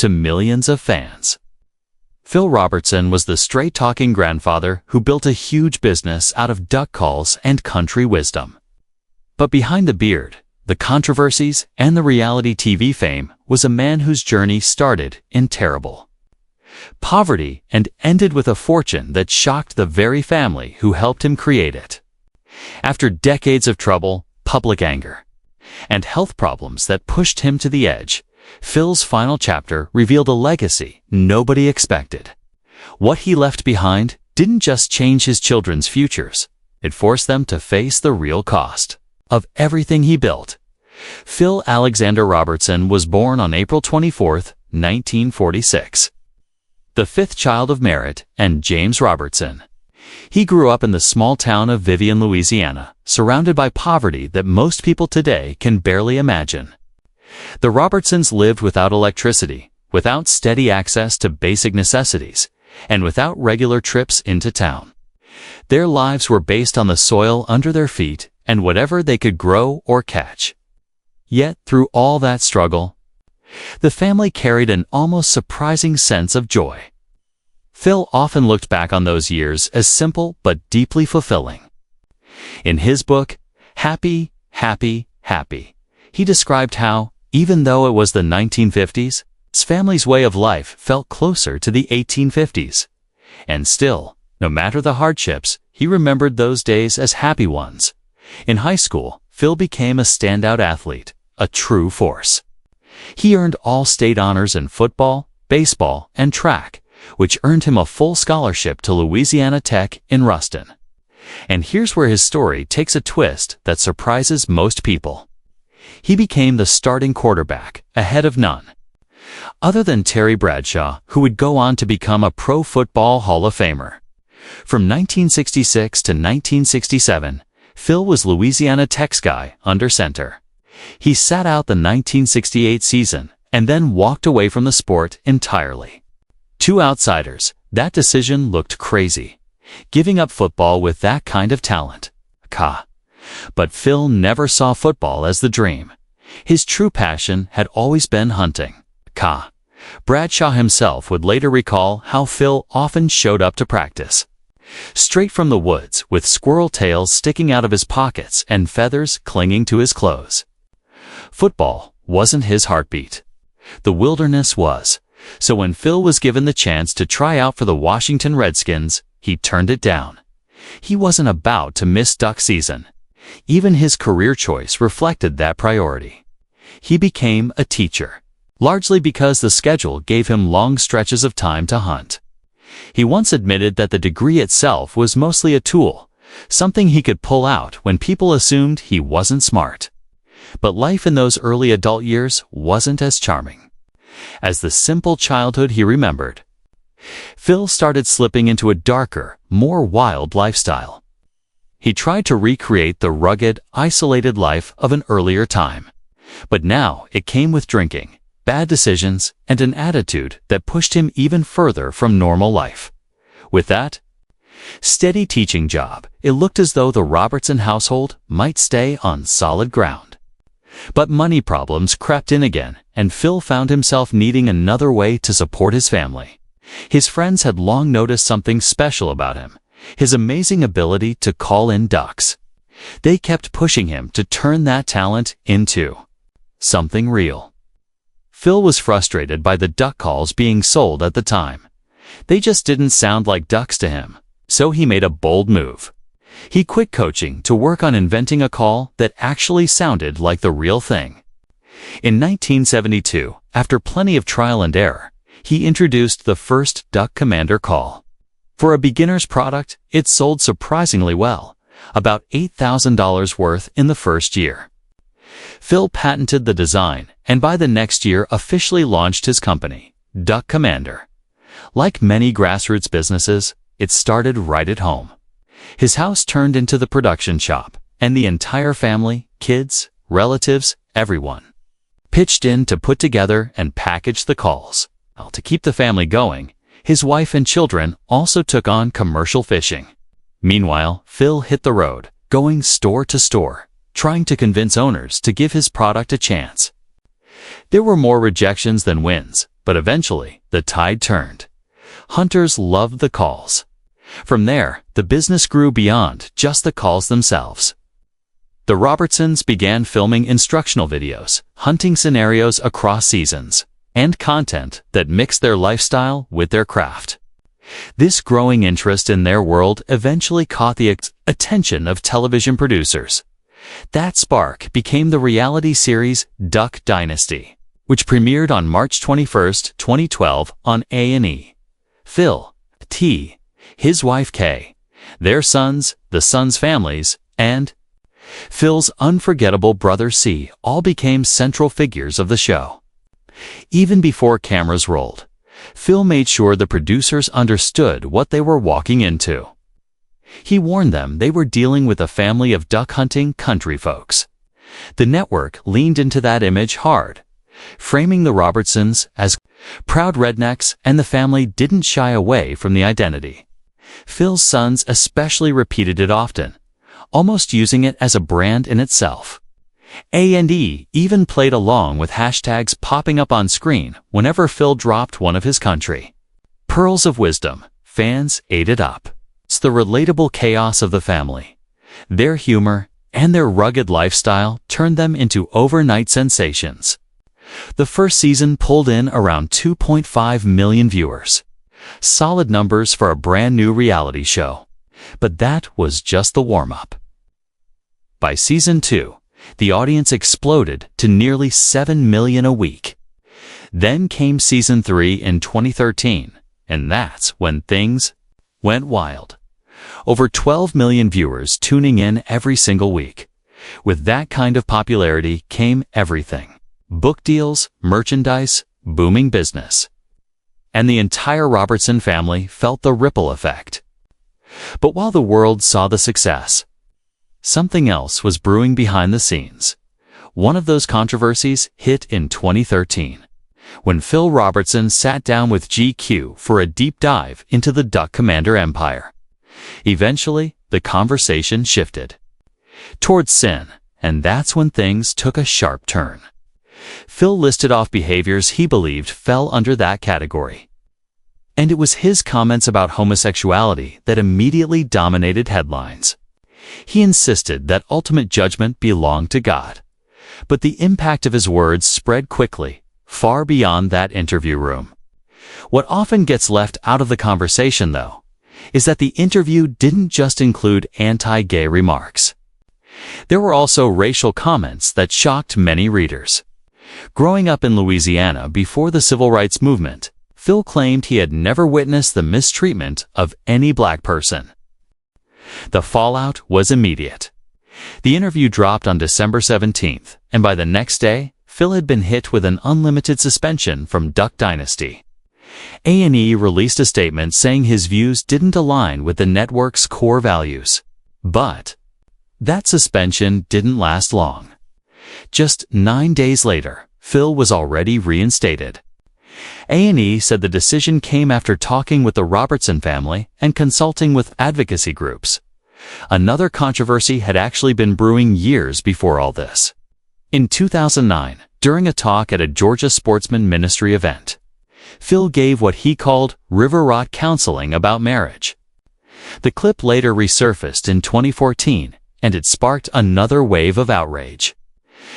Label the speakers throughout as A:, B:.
A: to millions of fans. Phil Robertson was the straight-talking grandfather who built a huge business out of duck calls and country wisdom. But behind the beard, the controversies, and the reality TV fame was a man whose journey started in terrible poverty and ended with a fortune that shocked the very family who helped him create it. After decades of trouble, public anger, and health problems that pushed him to the edge, Phil's final chapter revealed a legacy nobody expected. What he left behind didn't just change his children's futures, it forced them to face the real cost of everything he built. Phil Alexander Robertson was born on April 24, 1946. The fifth child of Merritt and James Robertson. He grew up in the small town of Vivian, Louisiana, surrounded by poverty that most people today can barely imagine. The Robertsons lived without electricity, without steady access to basic necessities, and without regular trips into town. Their lives were based on the soil under their feet and whatever they could grow or catch. Yet, through all that struggle, the family carried an almost surprising sense of joy. Phil often looked back on those years as simple but deeply fulfilling. In his book, Happy, Happy, Happy, he described how, even though it was the 1950s, his family's way of life felt closer to the 1850s. And still, no matter the hardships, he remembered those days as happy ones. In high school, Phil became a standout athlete, a true force. He earned all-state honors in football, baseball, and track, which earned him a full scholarship to Louisiana Tech in Ruston. And here's where his story takes a twist that surprises most people. He became the starting quarterback, ahead of none other than Terry Bradshaw, who would go on to become a Pro Football Hall of Famer. From 1966 to 1967, Phil was Louisiana Tech's guy under center. He sat out the 1968 season and then walked away from the sport entirely. To outsiders, that decision looked crazy, giving up football with that kind of talent. But Phil never saw football as the dream. His true passion had always been hunting. Bradshaw himself would later recall how Phil often showed up to practice straight from the woods with squirrel tails sticking out of his pockets and feathers clinging to his clothes. Football wasn't his heartbeat. The wilderness was. So when Phil was given the chance to try out for the Washington Redskins, he turned it down. He wasn't about to miss duck season. Even his career choice reflected that priority. He became a teacher, largely because the schedule gave him long stretches of time to hunt. He once admitted that the degree itself was mostly a tool, something he could pull out when people assumed he wasn't smart. But life in those early adult years wasn't as charming as the simple childhood he remembered. Phil started slipping into a darker, more wild lifestyle. He tried to recreate the rugged, isolated life of an earlier time. But now it came with drinking, bad decisions, and an attitude that pushed him even further from normal life. With that steady teaching job, it looked as though the Robertson household might stay on solid ground. But money problems crept in again, and Phil found himself needing another way to support his family. His friends had long noticed something special about him, his amazing ability to call in ducks. They kept pushing him to turn that talent into something real. Phil was frustrated by the duck calls being sold at the time. They just didn't sound like ducks to him, so he made a bold move. He quit coaching to work on inventing a call that actually sounded like the real thing. In 1972, after plenty of trial and error, he introduced the first Duck Commander call. For a beginner's product, it sold surprisingly well, about $8,000 worth in the first year. Phil patented the design, and by the next year officially launched his company, Duck Commander. Like many grassroots businesses, it started right at home. His house turned into the production shop, and the entire family, kids, relatives, everyone, pitched in to put together and package the calls. To keep the family going, his wife and children also took on commercial fishing. Meanwhile, Phil hit the road, going store to store, trying to convince owners to give his product a chance. There were more rejections than wins, but eventually the tide turned. Hunters loved the calls. From there, the business grew beyond just the calls themselves. The Robertsons began filming instructional videos, hunting scenarios across seasons, and content that mixed their lifestyle with their craft. This growing interest in their world eventually caught the attention of television producers. That spark became the reality series Duck Dynasty, which premiered on March 21, 2012 on A&E. Phil, T, his wife Kay, their sons, the sons' families, and Phil's unforgettable brother C all became central figures of the show. Even before cameras rolled, Phil made sure the producers understood what they were walking into. He warned them they were dealing with a family of duck-hunting country folks. The network leaned into that image hard, framing the Robertsons as proud rednecks, and the family didn't shy away from the identity. Phil's sons especially repeated it often, almost using it as a brand in itself. A&E even played along with hashtags popping up on screen whenever Phil dropped one of his country pearls of wisdom. Fans ate it up. It's the relatable chaos of the family. Their humor and their rugged lifestyle turned them into overnight sensations. The first season pulled in around 2.5 million viewers. Solid numbers for a brand new reality show. But that was just the warm-up. By season 2, the audience exploded to nearly 7 million a week. Then came season 3 in 2013, and that's when things went wild. Over 12 million viewers tuning in every single week. With that kind of popularity came everything. Book deals, merchandise, booming business. And the entire Robertson family felt the ripple effect. But while the world saw the success, something else was brewing behind the scenes. One of those controversies hit in 2013, when Phil Robertson sat down with GQ for a deep dive into the Duck Commander empire. Eventually, the conversation shifted towards sin, and that's when things took a sharp turn. Phil listed off behaviors he believed fell under that category. And it was his comments about homosexuality that immediately dominated headlines. He insisted that ultimate judgment belonged to God. But the impact of his words spread quickly, far beyond that interview room. What often gets left out of the conversation, though, is that the interview didn't just include anti-gay remarks. There were also racial comments that shocked many readers. Growing up in Louisiana before the civil rights movement, Phil claimed he had never witnessed the mistreatment of any black person. The fallout was immediate. The interview dropped on December 17th, and by the next day, Phil had been hit with an unlimited suspension from Duck Dynasty. A&E released a statement saying his views didn't align with the network's core values. But that suspension didn't last long. Just 9 days later, Phil was already reinstated. A&E said the decision came after talking with the Robertson family and consulting with advocacy groups. Another controversy had actually been brewing years before all this. In 2009, during a talk at a Georgia Sportsman Ministry event, Phil gave what he called river rot counseling about marriage. The clip later resurfaced in 2014, and it sparked another wave of outrage.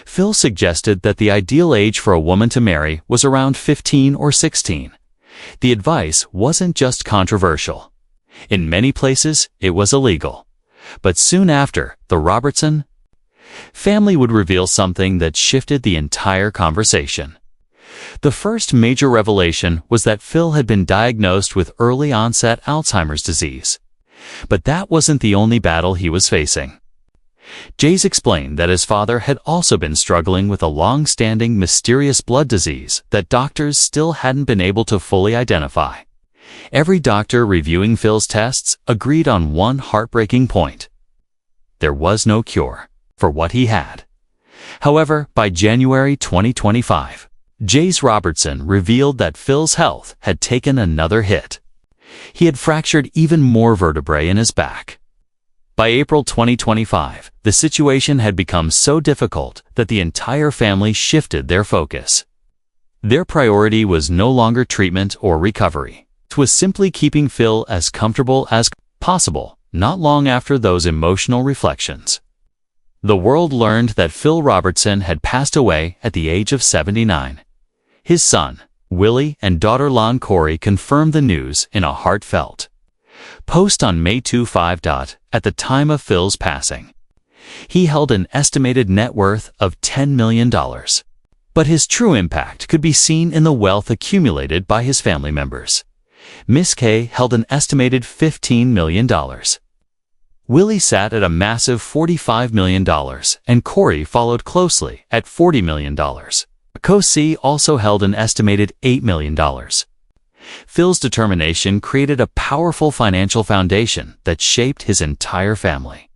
A: Phil suggested that the ideal age for a woman to marry was around 15 or 16. The advice wasn't just controversial. In many places, it was illegal. But soon after, the Robertson family would reveal something that shifted the entire conversation. The first major revelation was that Phil had been diagnosed with early-onset Alzheimer's disease. But that wasn't the only battle he was facing. Jays explained that his father had also been struggling with a long-standing mysterious blood disease that doctors still hadn't been able to fully identify. Every doctor reviewing Phil's tests agreed on one heartbreaking point. There was no cure for what he had. However, by January 2025, Jays Robertson revealed that Phil's health had taken another hit. He had fractured even more vertebrae in his back. By April 2025, the situation had become so difficult that the entire family shifted their focus. Their priority was no longer treatment or recovery. It was simply keeping Phil as comfortable as possible. Not long after those emotional reflections, the world learned that Phil Robertson had passed away at the age of 79. His son, Willie, and daughter-in-law Corey confirmed the news in a heartfelt post on May 25. At the time of Phil's passing, he held an estimated net worth of $10 million. But his true impact could be seen in the wealth accumulated by his family members. Miss K held an estimated $15 million. Willie sat at a massive $45 million, and Corey followed closely at $40 million. Co-C also held an estimated $8 million. Phil's determination created a powerful financial foundation that shaped his entire family.